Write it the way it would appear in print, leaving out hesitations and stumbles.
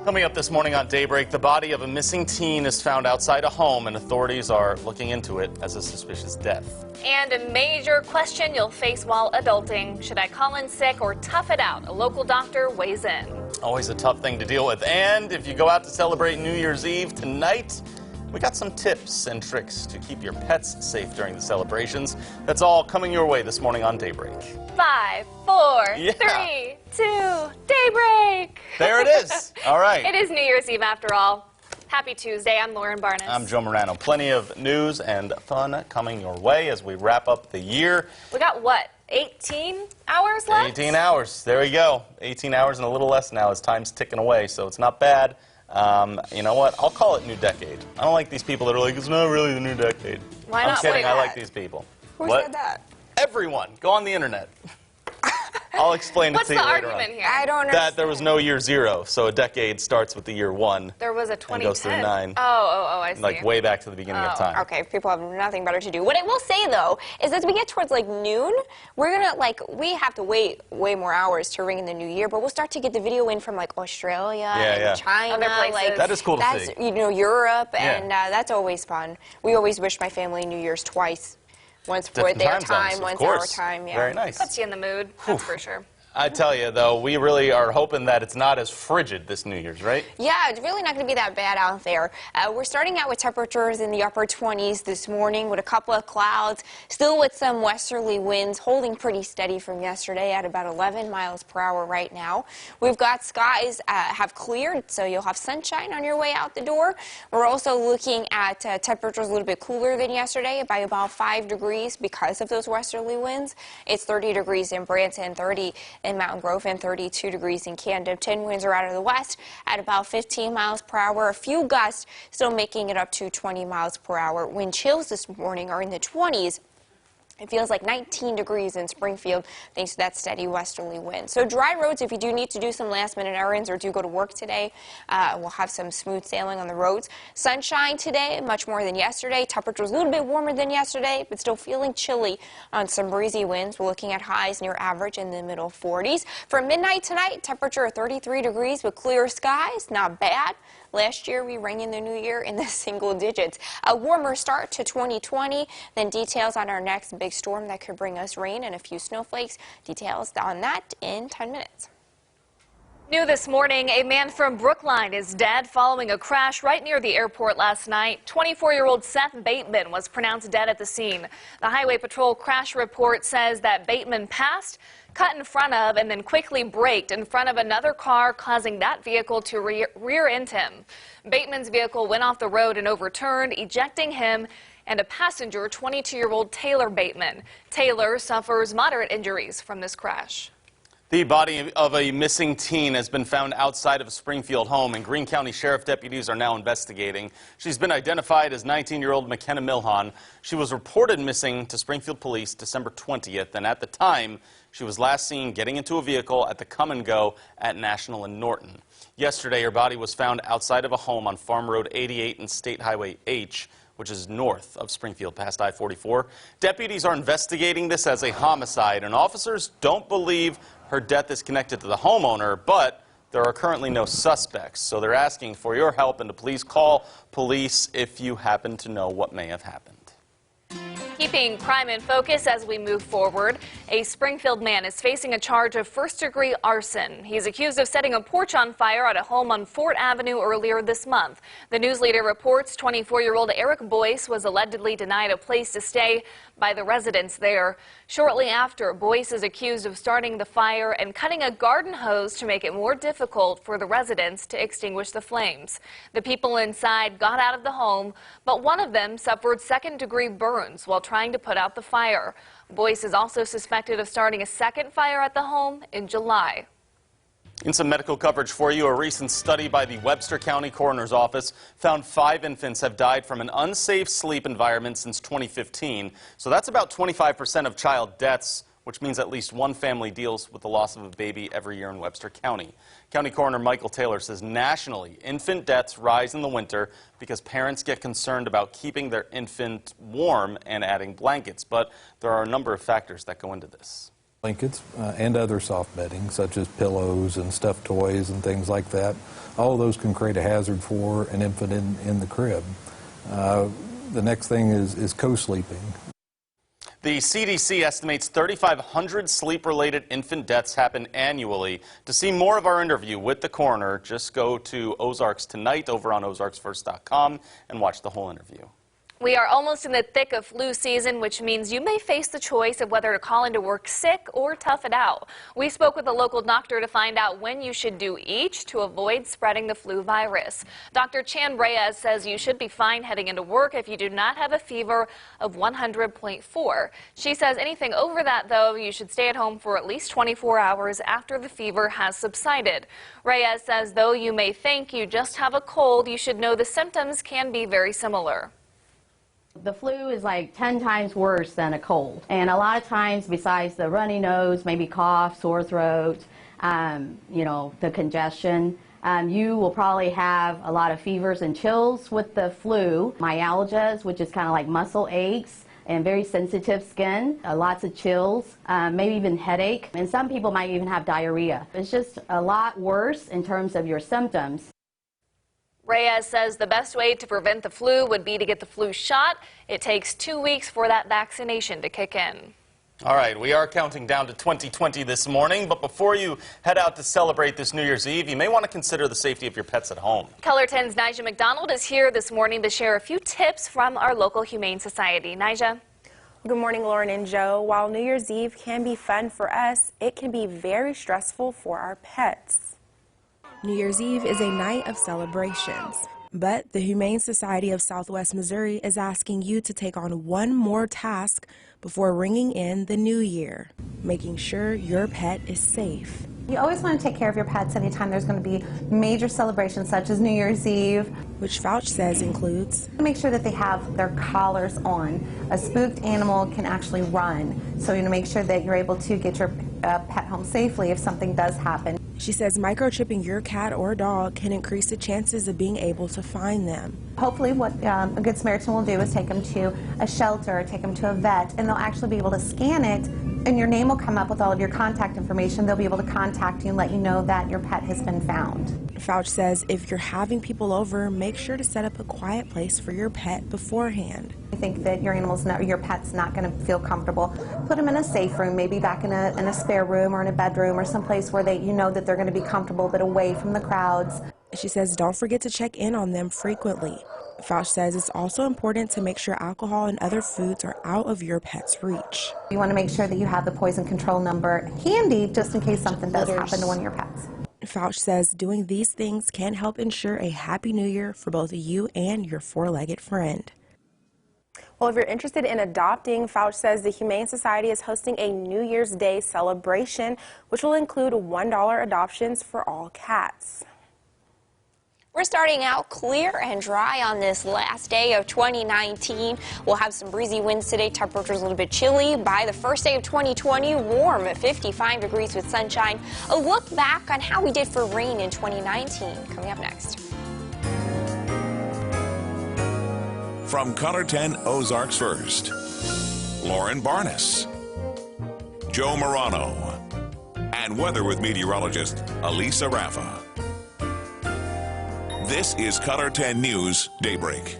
Coming up this morning on Daybreak, the body of a missing teen is found outside a home, and authorities are looking into it as a suspicious death. And a major question you'll face while adulting. Should I call in sick or tough it out? A local doctor weighs in. Always a tough thing to deal with. And if you go out to celebrate New Year's Eve tonight, we got some tips and tricks to keep your pets safe during the celebrations. That's all coming your way this morning on Daybreak. 5, 4, 3, 2, Daybreak! There it is. All right. It is New Year's Eve after all. Happy Tuesday. I'm Lauren Barnes. I'm Joe Morano. Plenty of news and fun coming your way as we wrap up the year. We got, what, 18 hours left? 18 hours. There we go. 18 hours and a little less now as time's ticking away, so it's not bad. You know what? I'll call it New Decade. I don't like these people that are like, it's not really the New Decade. Why not? I'm kidding. I like these people. Who said that? Everyone. Go on the internet. I'll explain it to you later on. What's the argument here? I don't understand. That there was no year zero, so a decade starts with the year 1. There was a 2010. And goes through 9. Oh, I see. Like way back to the beginning of time. Okay, people have nothing better to do. What I will say, though, is as we get towards, like, noon, we're going to, we have to wait way more hours to ring in the new year, but we'll start to get the video in from, like, Australia and China. Other places. Like, that is cool to see. You know, Europe, and that's always fun. We always wish my family New Year's twice. Once for their time, once our time. Yeah. Very nice. Puts you in the mood, that's for sure. I tell you, though, we really are hoping that it's not as frigid this New Year's, right? Yeah, it's really not going to be that bad out there. We're starting out with temperatures in the upper 20s this morning with a couple of clouds, still with some westerly winds, holding pretty steady from yesterday at about 11 miles per hour right now. We've got skies have cleared, so you'll have sunshine on your way out the door. We're also looking at temperatures a little bit cooler than yesterday by about 5 degrees because of those westerly winds. It's 30 degrees in Branson, 30 in Mountain Grove, and 32 degrees in Camden. 10 winds are out of the west at about 15 miles per hour. A few gusts still making it up to 20 miles per hour. Wind chills this morning are in the 20s. It feels like 19 degrees in Springfield thanks to that steady westerly wind. So dry roads, if you do need to do some last-minute errands or do go to work today, we'll have some smooth sailing on the roads. Sunshine today, much more than yesterday. Temperatures a little bit warmer than yesterday, but still feeling chilly on some breezy winds. We're looking at highs near average in the middle 40s. For midnight tonight, temperature of 33 degrees with clear skies. Not bad. Last year, we rang in the new year in the single digits. A warmer start to 2020, then details on our next big storm that could bring us rain and a few snowflakes. Details on that in 10 minutes. New this morning, a man from Brookline is dead following a crash right near the airport last night. 24-year-old Seth Bateman was pronounced dead at the scene. The Highway Patrol crash report says that Bateman passed, cut in front of, and then quickly braked in front of another car, causing that vehicle to rear-end him. Bateman's vehicle went off the road and overturned, ejecting him and a passenger, 22-year-old Taylor Bateman. Taylor suffers moderate injuries from this crash. The body of a missing teen has been found outside of a Springfield home, and Greene County Sheriff deputies are now investigating. She's been identified as 19-year-old McKenna Milhan. She was reported missing to Springfield Police December 20th, and at the time, she was last seen getting into a vehicle at the Come and Go at National and Norton. Yesterday, her body was found outside of a home on Farm Road 88 and State Highway H, which is north of Springfield past I-44. Deputies are investigating this as a homicide, and officers don't believe her death is connected to the homeowner, but there are currently no suspects. So they're asking for your help and to please call police if you happen to know what may have happened. Keeping crime in focus as we move forward, a Springfield man is facing a charge of first-degree arson. He's accused of setting a porch on fire at a home on Fort Avenue earlier this month. The news leader reports 24-year-old Eric Boyce was allegedly denied a place to stay by the residents there. Shortly after, Boyce is accused of starting the fire and cutting a garden hose to make it more difficult for the residents to extinguish the flames. The people inside got out of the home, but one of them suffered second-degree burns while trying to put out the fire. Boyce is also suspected of starting a second fire at the home in July. In some medical coverage for you, a recent study by the Webster County Coroner's Office found 5 infants have died from an unsafe sleep environment since 2015. So that's about 25% of child deaths, which means at least one family deals with the loss of a baby every year in Webster County. County Coroner Michael Taylor says nationally, infant deaths rise in the winter because parents get concerned about keeping their infant warm and adding blankets. But there are a number of factors that go into this. Blankets and other soft bedding, such as pillows and stuffed toys and things like that. All of those can create a hazard for an infant in the crib. The next thing is co-sleeping. The CDC estimates 3,500 sleep-related infant deaths happen annually. To see more of our interview with the coroner, just go to Ozarks Tonight over on ozarksfirst.com and watch the whole interview. We are almost in the thick of flu season, which means you may face the choice of whether to call into work sick or tough it out. We spoke with a local doctor to find out when you should do each to avoid spreading the flu virus. Dr. Chan Reyes says you should be fine heading into work if you do not have a fever of 100.4. She says anything over that, though, you should stay at home for at least 24 hours after the fever has subsided. Reyes says though you may think you just have a cold, you should know the symptoms can be very similar. The flu is like 10 times worse than a cold. And a lot of times, besides the runny nose, maybe cough, sore throat, the congestion, you will probably have a lot of fevers and chills with the flu, myalgias, which is kind of like muscle aches, and very sensitive skin, lots of chills, maybe even headache, and some people might even have diarrhea. It's just a lot worse in terms of your symptoms. Reyes says the best way to prevent the flu would be to get the flu shot. It takes 2 weeks for that vaccination to kick in. All right, we are counting down to 2020 this morning, but before you head out to celebrate this New Year's Eve, you may want to consider the safety of your pets at home. Color 10's Nija McDonald is here this morning to share a few tips from our local Humane Society. Nija? Good morning, Lauren and Joe. While New Year's Eve can be fun for us, it can be very stressful for our pets. New Year's Eve is a night of celebrations, but the Humane Society of Southwest Missouri is asking you to take on one more task before ringing in the new year, making sure your pet is safe. You always want to take care of your pets anytime there's going to be major celebrations such as New Year's Eve, which Fauch says includes make sure that they have their collars on. A spooked animal can actually run, so you make sure that you're able to get your pet home safely if something does happen. She says microchipping your cat or dog can increase the chances of being able to find them. Hopefully what a Good Samaritan will do is take them to a shelter, take them to a vet, and they'll actually be able to scan it, and your name will come up with all of your contact information. They'll be able to contact you and let you know that your pet has been found. Fauch says if you're having people over, make sure to set up a quiet place for your pet beforehand. You think that your pet's not going to feel comfortable, put them in a safe room, maybe back in a spare room or in a bedroom or someplace where you know that they're going to be comfortable but away from the crowds. She says don't forget to check in on them frequently. Fauch says it's also important to make sure alcohol and other foods are out of your pet's reach. You want to make sure that you have the poison control number handy just in case something does happen to one of your pets. Fauch says doing these things can help ensure a happy new year for both you and your four-legged friend. Well, if you're interested in adopting, Fauch says the Humane Society is hosting a New Year's Day celebration, which will include $1 adoptions for all cats. We're starting out clear and dry on this last day of 2019. We'll have some breezy winds today, temperatures a little bit chilly. By the first day of 2020, warm at 55 degrees with sunshine. A look back on how we did for rain in 2019 coming up next. From Color 10 Ozarks First, Lauren Barnes, Joe Morano, and weather with meteorologist Elisa Raffa. This is Color 10 News Daybreak.